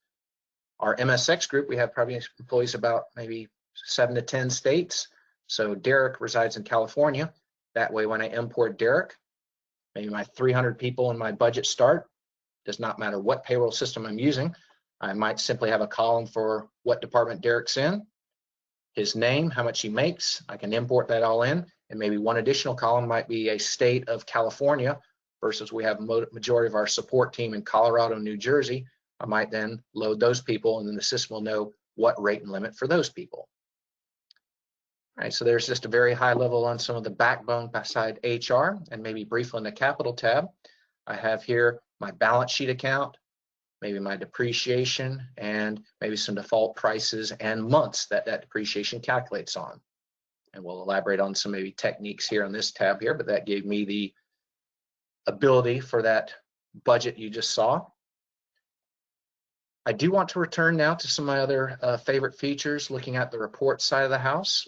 our MSX group, we have probably employees about maybe 7 to 10 states. So Derek resides in California. That way, when I import Derek, maybe my 300 people in my budget start, does not matter what payroll system I'm using. I might simply have a column for what department Derek's in, his name, how much he makes. I can import that all in. And maybe one additional column might be a state of California versus we have majority of our support team in Colorado and New Jersey. I might then load those people and then the system will know what rate and limit for those people. All right, so there's just a very high level on some of the backbone beside HR, and maybe briefly in the capital tab. I have here my balance sheet account, maybe my depreciation, and maybe some default prices and months that that depreciation calculates on. And we'll elaborate on some maybe techniques here on this tab here, but that gave me the ability for that budget you just saw. I do want to return now to some of my other favorite features, looking at the report side of the house.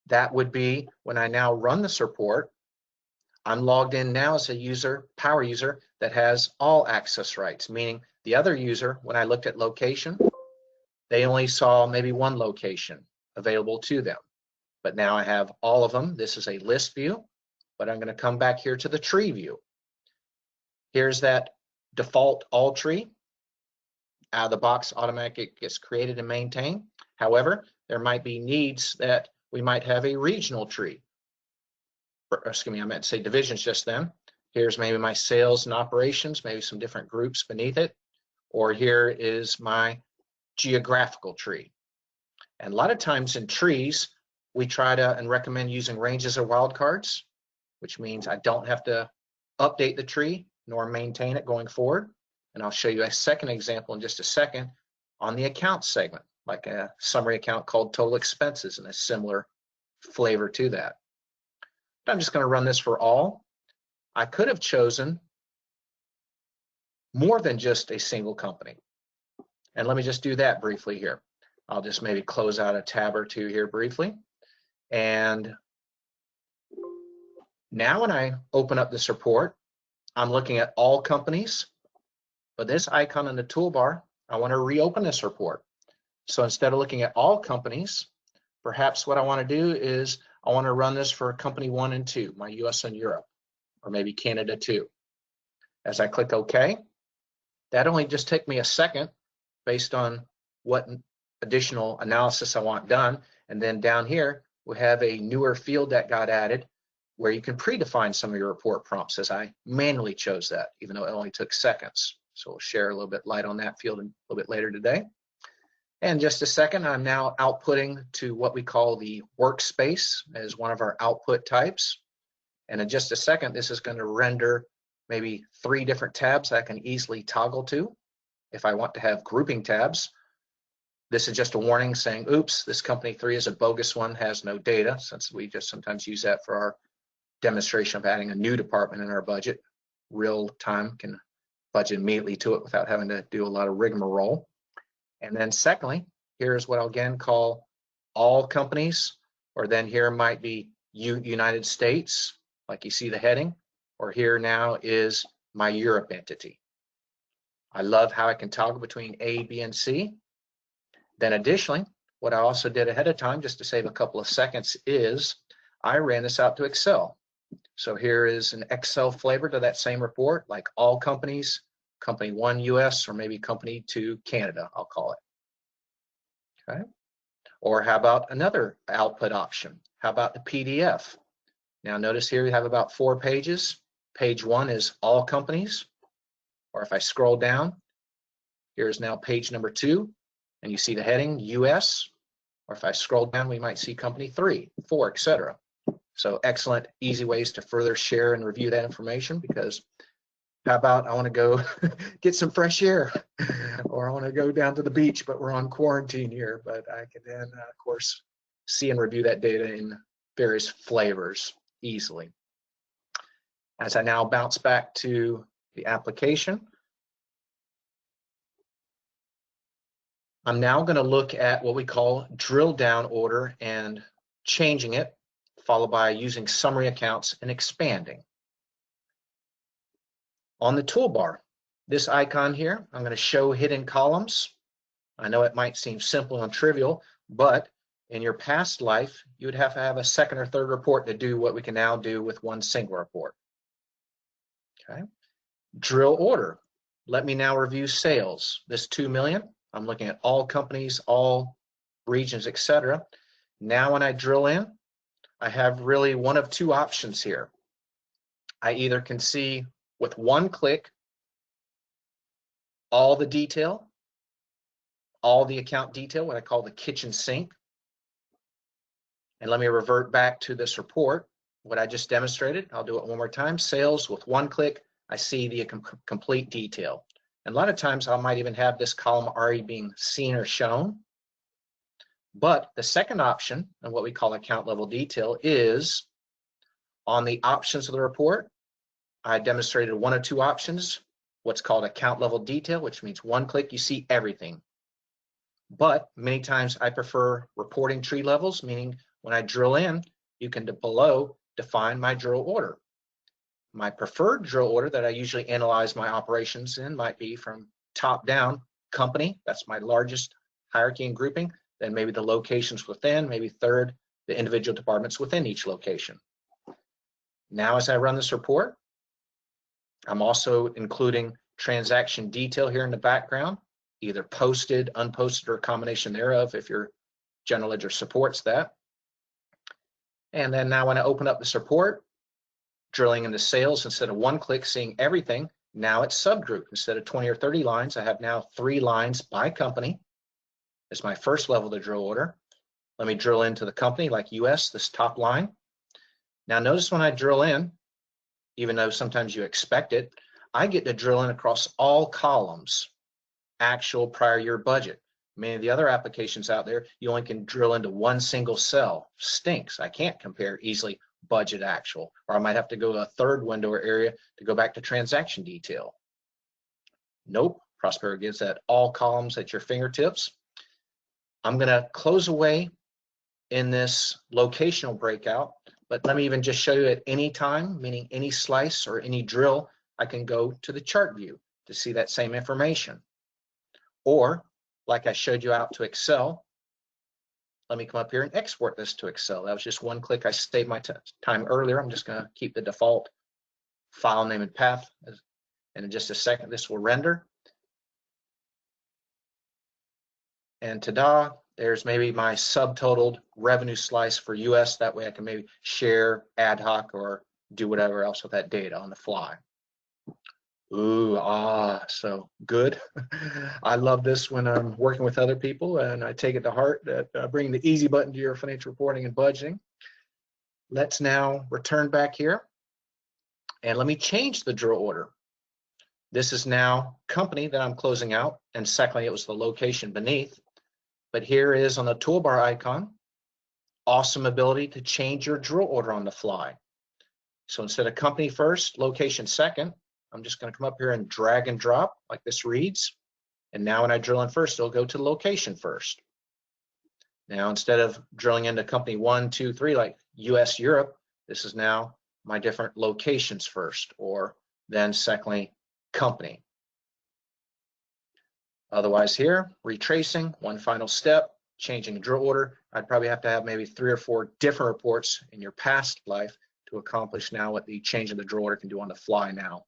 That would be when I now run this report, I'm logged in now as a user, power user, that has all access rights, meaning the other user, when I looked at location, they only saw maybe one location available to them. But now I have all of them. This is a list view, but I'm going to come back here to the tree view. Here's that default all tree. Out of the box, automatically gets created and maintained. However, there might be needs that we might have a regional tree. Excuse me, I meant to say divisions just then. Here's maybe my sales and operations, maybe some different groups beneath it. Or here is my geographical tree. And a lot of times in trees, we try to and recommend using ranges or wildcards, which means I don't have to update the tree nor maintain it going forward. And I'll show you a second example in just a second on the account segment, like a summary account called total expenses and a similar flavor to that. But I'm just going to run this for all. I could have chosen more than just a single company. And let me just do that briefly here. I'll just maybe close out a tab or two here briefly. And now when I open up this report, I'm looking at all companies. But this icon in the toolbar, I want to reopen this report. So instead of looking at all companies, perhaps what I want to do is I want to run this for company 1 and 2, my US and Europe, or maybe Canada 2. As I click OK, that only just take me a second based on what additional analysis I want done. And then down here, we have a newer field that got added where you can predefine some of your report prompts, as I manually chose that, even though it only took seconds. So we'll share a little bit light on that field a little bit later today. And just a second, I'm now outputting to what we call the workspace as one of our output types. And in just a second, this is going to render maybe 3 different tabs I can easily toggle to. If I want to have grouping tabs, this is just a warning saying, oops, this company 3 is a bogus one, has no data, since we just sometimes use that for our demonstration of adding a new department in our budget. Real time, can budget immediately to it without having to do a lot of rigmarole. And then secondly, here's what I'll again call all companies, or then here might be United States, like you see the heading, or here now is my Europe entity. I love how I can toggle between A, B, and C. Then additionally, what I also did ahead of time, just to save a couple of seconds, is I ran this out to Excel. So here is an Excel flavor to that same report, like all companies, company 1 US, or maybe company 2 Canada, I'll call it. Okay. Or how about another output option? How about the PDF? Now notice here we have about 4 pages. Page 1 is all companies. Or if I scroll down, here's now page number 2, and you see the heading US. Or if I scroll down, we might see company 3, 4, etc. So excellent, easy ways to further share and review that information, because how about I want to go get some fresh air, or I want to go down to the beach, but we're on quarantine here. But I can then, of course, see and review that data in various flavors easily. As I now bounce back to the application, I'm now going to look at what we call drill down order and changing it, followed by using summary accounts and expanding. On the toolbar, this icon here, I'm going to show hidden columns. I know it might seem simple and trivial, but in your past life, you would have to have a second or third report to do what we can now do with one single report. Okay. Drill order. Let me now review sales. This 2 million, I'm looking at all companies, all regions, etc. Now when I drill in, I have really one of 2 options here. I either can see with one click all the detail, all the account detail, what I call the kitchen sink. And let me revert back to this report, what I just demonstrated. I'll do it one more time. Sales, with one click, I see the complete detail. And a lot of times I might even have this column already being seen or shown. But the second option, and what we call account level detail, is on the options of the report. I demonstrated one of 2 options, what's called account level detail, which means one click, you see everything. But many times I prefer reporting tree levels, meaning when I drill in, you can below define my drill order. My preferred drill order that I usually analyze my operations in might be from top down, company, that's my largest hierarchy and grouping, then maybe the locations within, maybe third, the individual departments within each location. Now as I run this report, I'm also including transaction detail here in the background, either posted, unposted, or a combination thereof if your general ledger supports that. And then now when I open up this report, drilling into sales, instead of one click seeing everything, now it's subgrouped. Instead of 20 or 30 lines, I have now 3 lines by company. It's my first level to drill order. Let me drill into the company like US, this top line. Now notice when I drill in, even though sometimes you expect it, I get to drill in across all columns, actual prior year budget. Many of the other applications out there, you only can drill into one single cell. Stinks. I can't compare easily budget actual, or I might have to go to a third window or area to go back to transaction detail. Nope, Prospero gives that all columns at your fingertips. I'm going to close away in this locational breakout, but let me even just show you at any time, meaning any slice or any drill, I can go to the chart view to see that same information. Or like I showed you out to Excel, let me come up here and export this to Excel. That was just one click. I saved my time earlier. I'm just going to keep the default file name and path. And in just a second, this will render. And ta-da, there's maybe my subtotaled revenue slice for US. That way I can maybe share ad hoc or do whatever else with that data on the fly. Ooh, so good. I love this when I'm working with other people, and I take it to heart that bringing the easy button to your financial reporting and budgeting. Let's now return back here, and let me change the drill order. This is now company that I'm closing out, and secondly, it was the location beneath. But here is on the toolbar icon, awesome ability to change your drill order on the fly. So instead of company first, location second, I'm just going to come up here and drag and drop like this reads. And now when I drill in first, it'll go to location first. Now, instead of drilling into company 1, 2, 3, like US, Europe, this is now my different locations first, or then secondly, company. Otherwise here, retracing, one final step, changing drill order. I'd probably have to have maybe 3 or 4 different reports in your past life to accomplish now what the change in the drill order can do on the fly now.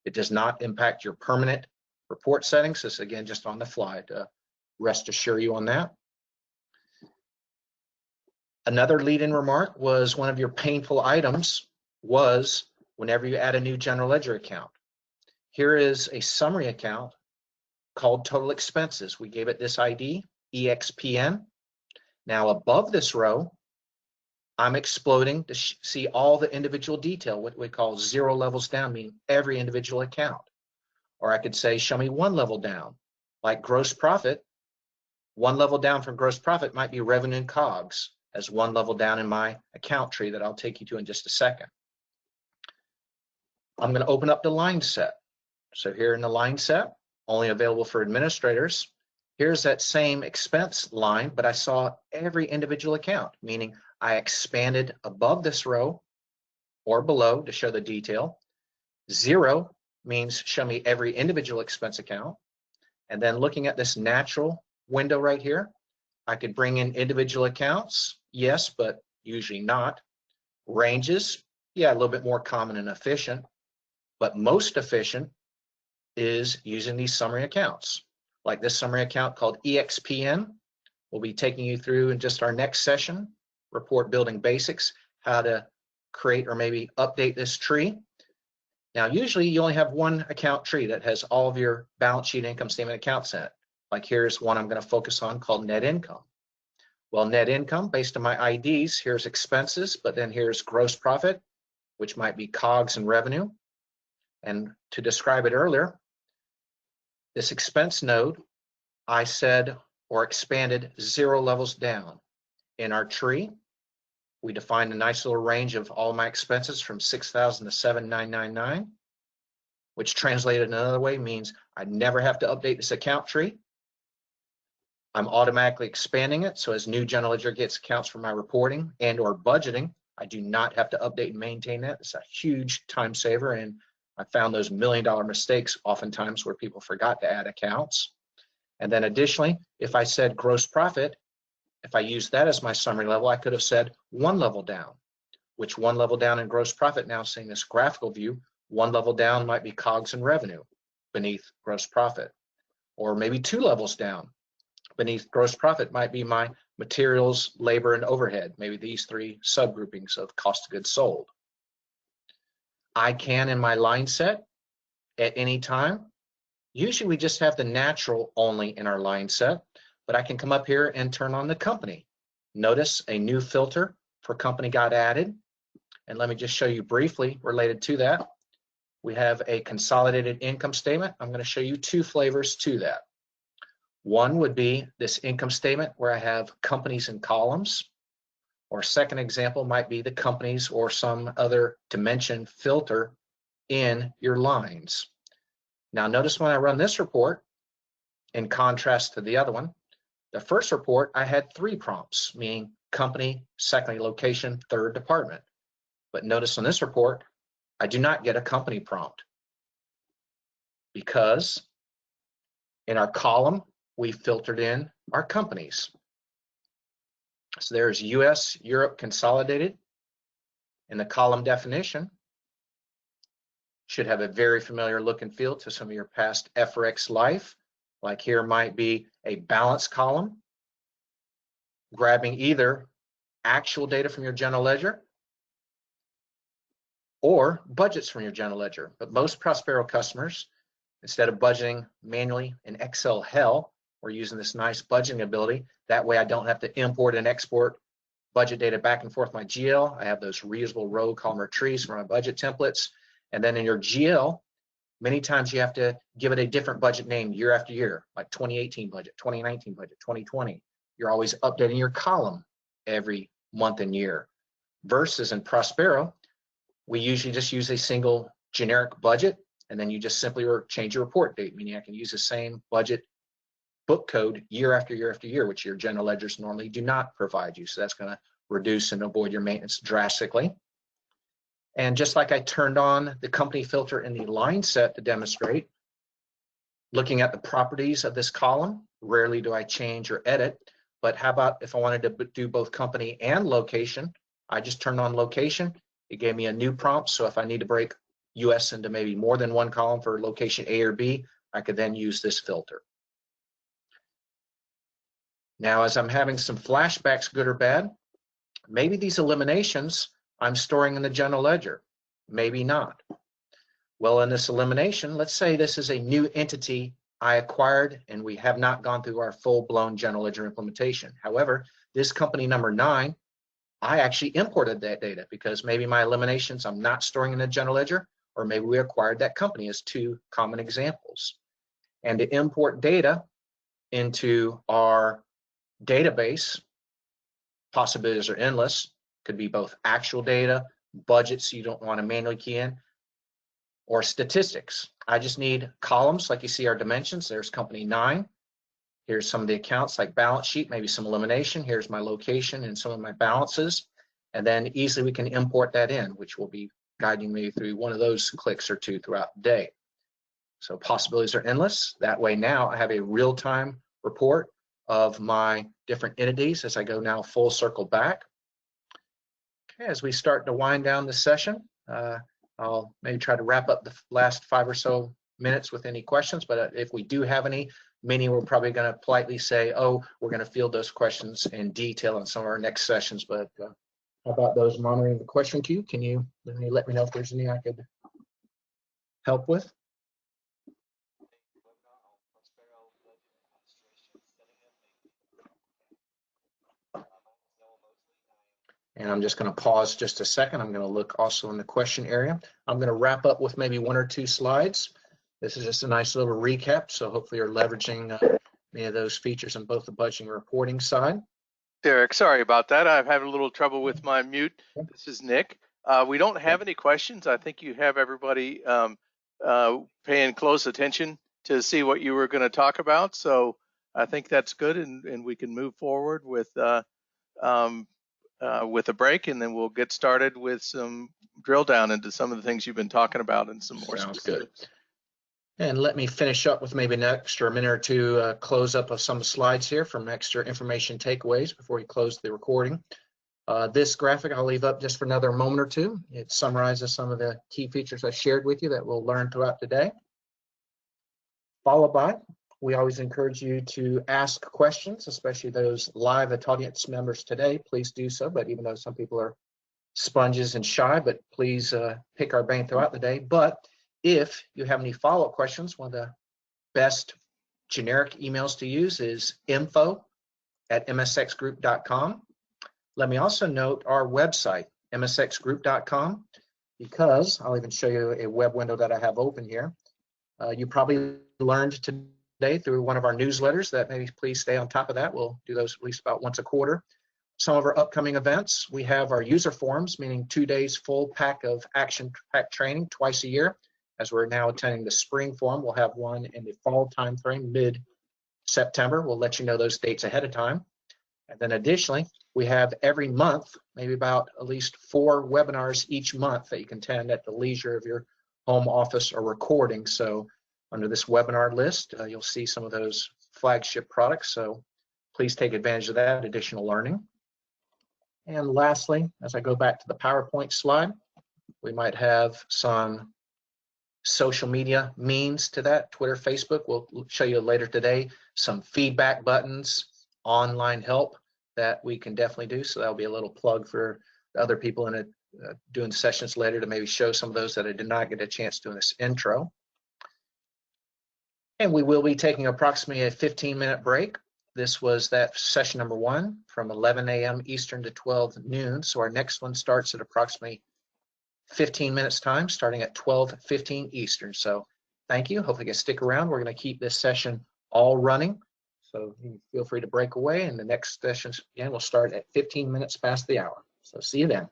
It does not impact your permanent report settings. This is again just on the fly to rest assure you on that. Another lead-in remark was one of your painful items was whenever you add a new general ledger account. Here is a summary account called total expenses. We gave it this ID, EXPN. Now above this row, I'm exploding to see all the individual detail, what we call 0 levels down, meaning every individual account. Or I could say, show me 1 level down, like gross profit. 1 level down from gross profit might be revenue and COGS, as 1 level down in my account tree that I'll take you to in just a second. I'm going to open up the line set. So here in the line set, only available for administrators, here's that same expense line, but I saw every individual account, meaning I expanded above this row or below to show the detail. 0 means show me every individual expense account. And then looking at this natural window right here, I could bring in individual accounts, yes, but usually not. Ranges, yeah, a little bit more common and efficient, but most efficient is using these summary accounts. Like this summary account called EXPN. We'll be taking you through in just our next session, report building basics, how to create or maybe update this tree. Now, usually you only have one account tree that has all of your balance sheet, income statement accounts in it. Like here's one I'm going to focus on called net income. Well, net income based on my IDs, here's expenses, but then here's gross profit, which might be COGS and revenue. And to describe it earlier, this expense node, I said or expanded 0 levels down. In our tree, we defined a nice little range of all my expenses from 6,000 to 7,999, which translated another way means I never have to update this account tree. I'm automatically expanding it, so as new general ledger gets accounts for my reporting and or budgeting, I do not have to update and maintain that. It's a huge time saver, and I found those $1 million mistakes oftentimes where people forgot to add accounts. And then additionally, if I said gross profit, if I used that as my summary level, I could have said 1 level down, which 1 level down in gross profit, now seeing this graphical view, 1 level down might be COGS and revenue beneath gross profit, or maybe 2 levels down. Beneath gross profit might be my materials, labor, and overhead, maybe these 3 subgroupings of cost of goods sold. I can, in my line set, at any time, usually we just have the natural only in our line set, but I can come up here and turn on the company. Notice a new filter for company got added. And let me just show you briefly related to that. We have a consolidated income statement. I'm going to show you 2 flavors to that. One would be this income statement where I have companies and columns, or second example might be the companies or some other dimension filter in your lines. Now notice when I run this report, in contrast to the other one, the first report I had 3 prompts, meaning company, secondly location, third department. But notice on this report, I do not get a company prompt because in our column, we filtered in our companies. So there's US, Europe consolidated. In the column definition, should have a very familiar look and feel to some of your past FRX life. Like here might be a balance column, grabbing either actual data from your general ledger or budgets from your general ledger. But most Prospero customers, instead of budgeting manually in Excel hell, we're using this nice budgeting ability. That way I don't have to import and export budget data back and forth my GL. I have those reusable row, column, or trees for my budget templates. And then in your GL, many times you have to give it a different budget name year after year, like 2018 budget, 2019 budget, 2020. You're always updating your column every month and year. Versus in Prospero, we usually just use a single generic budget, and then you just simply change your report date, meaning I can use the same budget book code year after year after year, which your general ledgers normally do not provide you. So that's going to reduce and avoid your maintenance drastically. And just like I turned on the company filter in the line set to demonstrate, looking at the properties of this column, rarely do I change or edit, but how about if I wanted to do both company and location, I just turned on location. It gave me a new prompt. So if I need to break US into maybe more than one column for location A or B, I could then use this filter. Now, as I'm having some flashbacks, good or bad, maybe these eliminations I'm storing in the general ledger, maybe not. Well, in this elimination, let's say this is a new entity I acquired and we have not gone through our full-blown general ledger implementation. However, this company number 9, I actually imported that data because maybe my eliminations I'm not storing in the general ledger, or maybe we acquired that company as 2 common examples. And to import data into our database, possibilities are endless. Could be both actual data, budgets you don't want to manually key in, or statistics. I just need columns like you see our dimensions. There's company 9. Here's some of the accounts like balance sheet, maybe some elimination. Here's my location and some of my balances. And then easily we can import that in, which will be guiding me through one of those clicks or 2 throughout the day. So possibilities are endless. That way now I have a real-time report of my different entities as I go now full circle back. Okay, as we start to wind down the session, I'll maybe try to wrap up the last 5 or so minutes with any questions, but if we do have any, many we're probably going to politely say, oh, we're going to field those questions in detail in some of our next sessions. But how about those monitoring the question queue? Can you let me know if there's any I could help with? And I'm just going to pause just a second. I'm going to look also in the question area. I'm going to wrap up with maybe 1 or 2 slides. This is just a nice little recap. So hopefully you're leveraging many of those features on both the budgeting and reporting side. Derek, sorry about that. I've had a little trouble with my mute. This is Nick. We don't have any questions. I think you have everybody paying close attention to see what you were going to talk about. So I think that's good, and we can move forward with a break, and then we'll get started with some drill down into some of the things you've been talking about and some more Sounds specifics. good. And let me finish up with maybe an extra minute or 2 close up of some slides here from extra information takeaways before we close the recording. This graphic I'll leave up just for another moment or 2. It summarizes some of the key features I shared with you that we'll learn throughout the day. Followed by, we always encourage you to ask questions, especially those live audience members today. Please do so, but even though some people are sponges and shy, but please pick our brain throughout the day. But if you have any follow-up questions, one of the best generic emails to use is info@msxgroup.com. Let me also note our website, msxgroup.com, because I'll even show you a web window that I have open here. You probably learned today through one of our newsletters that maybe please stay on top of that. We'll do those at least about once a quarter. Some of our upcoming events, we have our user forums, meaning 2 days full pack of action-packed training twice a year. As we're now attending the spring forum, we'll have one in the fall timeframe, mid-September. We'll let you know those dates ahead of time. And then additionally, we have every month, maybe about at least 4 webinars each month that you can attend at the leisure of your home office or recording. So under this webinar list, you'll see some of those flagship products. So please take advantage of that additional learning. And lastly, as I go back to the PowerPoint slide, we might have some social media means to that, Twitter, Facebook. We'll show you later today some feedback buttons, online help that we can definitely do. So that'll be a little plug for the other people in it doing sessions later to maybe show some of those that I did not get a chance to in this intro. And we will be taking approximately a 15-minute break. This was that session number 1 from 11 a.m. Eastern to 12 noon. So our next one starts at approximately 15 minutes time, starting at 12:15 Eastern. So thank you. Hopefully you can stick around. We're going to keep this session all running. So you feel free to break away. And the next session, again, will start at 15 minutes past the hour. So see you then.